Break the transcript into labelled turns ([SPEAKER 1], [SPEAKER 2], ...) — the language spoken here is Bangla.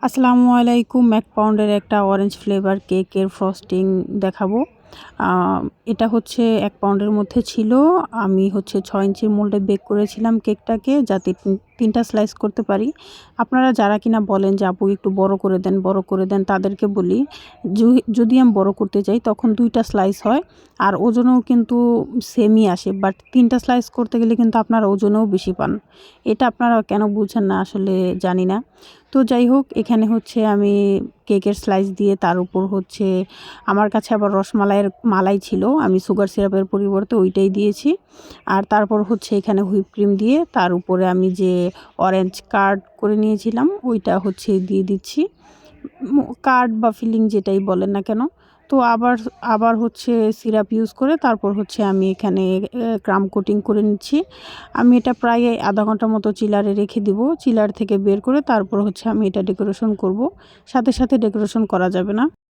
[SPEAKER 1] আসসালামু আলাইকুম। ১ পাউন্ডের একটা অরেঞ্জ ফ্লেভার কেকের ফ্রস্টিং দেখাবো। আ এটা হচ্ছে ১ পাউন্ডের মধ্যে ছিল। আমি হচ্ছে ৬ ইঞ্চির মোল্ডে বেক করেছিলাম কেকটাকে যাতে ৩ টা স্লাইস করতে পারি। আপনারা যারা কিনা বলেন যে আপু একটু বড় করে দেন তাদেরকে বলি যদি আমি বড় করতে চাই তখন ২ টা স্লাইস হয় আর ওজনেও কিন্তু সেমই আসে। বাট ৩ টা স্লাইস করতে গেলে কিন্তু আপনারা ওজনেও বেশি পান। এটা আপনারা কেন বুঝেন না আসলে জানি না। তো যাই হোক, এখানে হচ্ছে আমি কেকের স্লাইস দিয়ে তার উপর হচ্ছে আমার কাছে আবার রসমালাইয়ের মালাই ছিল। আমি সুগার সিরাপের পরিবর্তে ওইটাই দিয়েছি। আর তারপর হচ্ছে এখানে হুইপ ক্রিম দিয়ে তার উপরে আমি যে অরেঞ্জ কার্ড করে নিয়েছিলাম ওইটা হচ্ছে দিয়ে দিচ্ছি। কার্ড বা ফিলিং যেটাই বলেন না কেন। তো আবার হচ্ছে সিরাপ ইউজ করে তারপর হচ্ছে আমি এখানে ক্রাম কোটিং করে নিচ্ছি। আমি এটা প্রায় আধা ঘন্টার মতো চিলারে রেখে দিব। চিলার থেকে বের করে তারপর হচ্ছে আমি এটা ডেকোরেশন করব। সাথে ডেকোরেশন করা যাবে না।